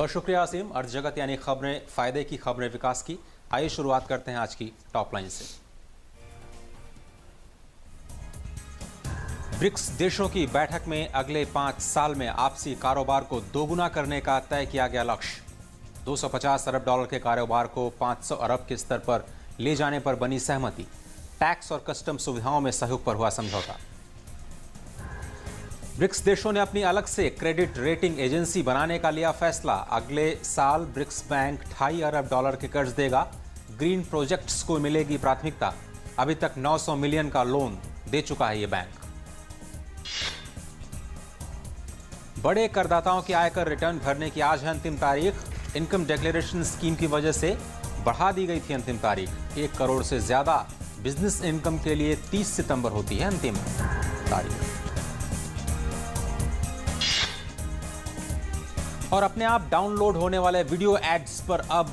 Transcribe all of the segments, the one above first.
बहुत शुक्रिया आसिम। अर्थ जगत यानी खबरें, फायदे की खबरें, विकास की। आइए शुरुआत करते हैं आज की टॉप लाइन से। ब्रिक्स देशों की बैठक में अगले 5 साल में आपसी कारोबार को दोगुना करने का तय किया गया लक्ष्य। 250 अरब डॉलर के कारोबार को 500 अरब के स्तर पर ले जाने पर बनी सहमति। टैक्स और कस्टम सुविधाओं में सहयोग पर हुआ समझौता। ब्रिक्स देशों ने अपनी अलग से क्रेडिट रेटिंग एजेंसी बनाने का लिया फैसला। अगले साल ब्रिक्स बैंक 2.5 अरब डॉलर के कर्ज देगा। ग्रीन प्रोजेक्ट्स को मिलेगी प्राथमिकता। अभी तक 900 मिलियन का लोन दे चुका है ये बैंक। बड़े करदाताओं की आयकर रिटर्न भरने की आज है अंतिम तारीख। इनकम डिक्लेरेशन स्कीम की वजह से बढ़ा दी गई थी अंतिम तारीख। 1 करोड़ से ज्यादा बिजनेस इनकम के लिए 30 सितंबर होती है अंतिम तारीख। और अपने आप डाउनलोड होने वाले वीडियो एड्स पर अब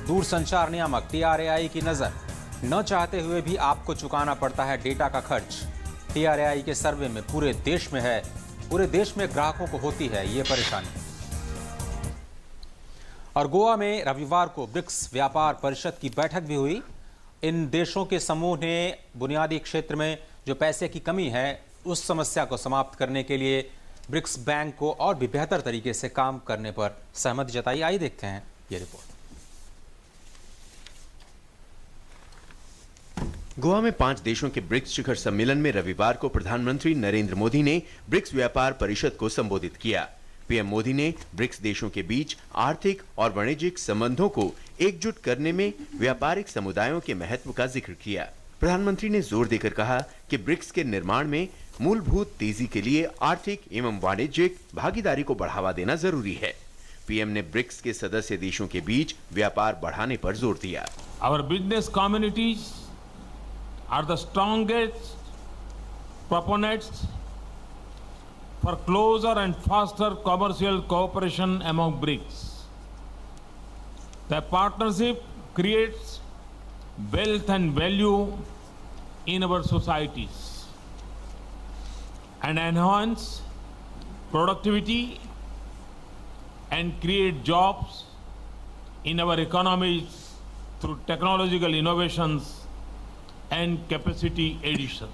दूरसंचार नियामक TRAI की नजर। न चाहते हुए भी आपको चुकाना पड़ता है डेटा का खर्च। TRAI के सर्वे में पूरे देश में ग्राहकों को होती है ये परेशानी। और गोवा में रविवार को ब्रिक्स व्यापार परिषद की बैठक भी हुई। इन देशों के समूह ने बुनियादी क्षेत्र में जो पैसे की कमी है उस समस्या को समाप्त करने के लिए ब्रिक्स बैंक को और भी बेहतर तरीके से काम करने पर सहमति जताई। आइए देखते हैं ये रिपोर्ट। गोवा में 5 देशों के ब्रिक्स शिखर सम्मेलन में रविवार को प्रधानमंत्री नरेंद्र मोदी ने ब्रिक्स व्यापार परिषद को संबोधित किया। पीएम मोदी ने ब्रिक्स देशों के बीच आर्थिक और वाणिज्यिक संबंधों को एकजुट करने में व्यापारिक समुदायों के महत्व का जिक्र किया। प्रधानमंत्री ने जोर देकर कहा कि ब्रिक्स के निर्माण में मूलभूत तेजी के लिए आर्थिक एवं वाणिज्यिक भागीदारी को बढ़ावा देना जरूरी है। पीएम ने ब्रिक्स के सदस्य देशों के बीच व्यापार बढ़ाने पर जोर दिया। Our business communities are the strongest proponents for closer and faster commercial cooperation among BRICS. The partnership creates wealth and value in our societies and enhance productivity and create jobs in our economies through technological innovations and capacity addition.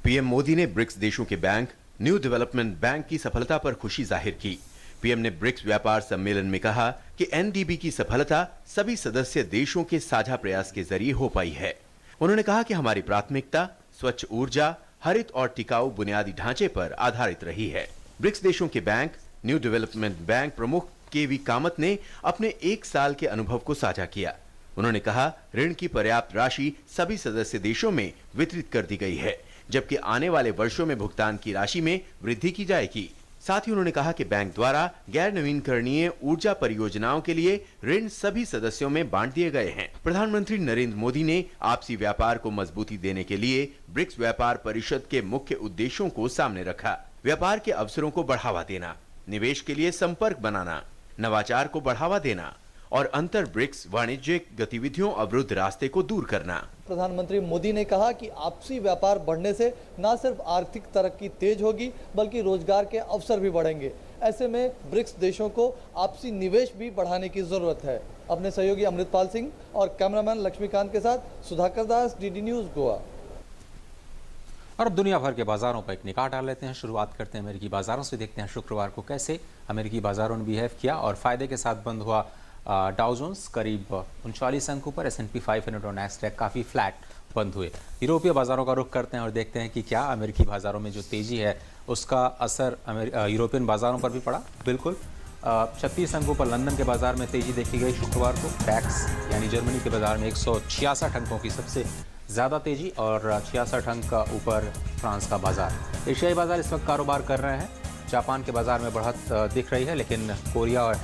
PM Modi ने BRICS देशों के bank new development bank की सफलता पर खुशी जाहिर की। PM ने ब्रिक्स व्यापार सम्मेलन में कहा कि एनडीबी की सफलता सभी सदस्य देशों के साझा प्रयास के जरिए हो पाई है। उन्होंने कहा कि हमारी प्राथमिकता स्वच्छ ऊर्जा, हरित और टिकाऊ बुनियादी ढांचे पर आधारित रही है। ब्रिक्स देशों के बैंक न्यू डेवलपमेंट बैंक प्रमुख केवी कामत ने अपने 1 साल के अनुभव को साझा किया। उन्होंने कहा ऋण की पर्याप्त राशि सभी सदस्य देशों में वितरित कर दी गई है, जबकि आने वाले वर्षों में भुगतान की राशि में वृद्धि की जाएगी। साथ ही उन्होंने कहा कि बैंक द्वारा गैर नवीनकरणीय ऊर्जा परियोजनाओं के लिए ऋण सभी सदस्यों में बांट दिए गए हैं। प्रधानमंत्री नरेंद्र मोदी ने आपसी व्यापार को मजबूती देने के लिए ब्रिक्स व्यापार परिषद के मुख्य उद्देश्यों को सामने रखा। व्यापार के अवसरों को बढ़ावा देना, निवेश के लिए संपर्क बनाना, नवाचार को बढ़ावा देना और अंतर ब्रिक्स वाणिज्यिक गतिविधियों अवरुद्ध रास्ते को दूर करना। प्रधानमंत्री मोदी ने कहा कि आपसी व्यापार बढ़ने से न सिर्फ आर्थिक तरक्की तेज होगी बल्कि रोजगार के अवसर भी बढ़ेंगे। ऐसे में ब्रिक्स देशों को आपसी निवेश भी बढ़ाने की जरूरत है। अपने सहयोगी अमृतपाल सिंह और कैमरामैन लक्ष्मीकांत के साथ सुधाकर दास, DD न्यूज, गोवा। और अब दुनिया भर के बाजारों पर एक निगाह डाल लेते हैं। शुरुआत करते हैं अमेरिकी बाजारों से। देखते हैं शुक्रवार को कैसे अमेरिकी बाजारों ने बिहेव किया। और फायदे के साथ बंद हुआ डाउ जोन्स करीब 39 अंकों पर। S&P 500 और नैस्डैक काफ़ी फ्लैट बंद हुए। यूरोपीय बाजारों का रुख करते हैं और देखते हैं कि क्या अमेरिकी बाजारों में जो तेज़ी है उसका असर यूरोपियन बाजारों पर भी पड़ा। बिल्कुल 36 अंकों पर लंदन के बाजार में तेज़ी देखी गई शुक्रवार को। टैक्स यानी जर्मनी के बाजार में 166 अंकों की सबसे ज़्यादा तेज़ी और 66 अंक ऊपर फ्रांस का बाजार। एशियाई बाजार इस वक्त कारोबार कर रहे हैं। जापान के बाजार में बढ़त दिख रही है, लेकिन कोरिया और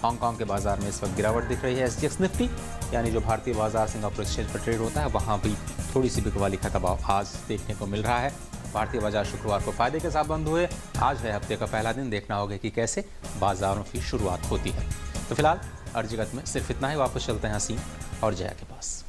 हांगकांग के बाजार में इस वक्त गिरावट दिख रही है। SGX निफ्टी यानी जो भारतीय बाजार सिंगापुर एक्सचेंज पर ट्रेड होता है वहाँ भी थोड़ी सी बिकवाली का दबाव आज देखने को मिल रहा है। भारतीय बाजार शुक्रवार को फायदे के साथ बंद हुए। आज है हफ्ते का पहला दिन, देखना होगा कि कैसे बाजारों की शुरुआत होती है। तो फिलहाल अर्थ जगत में सिर्फ इतना ही। वापस चलते हैं हसीन और जया के पास।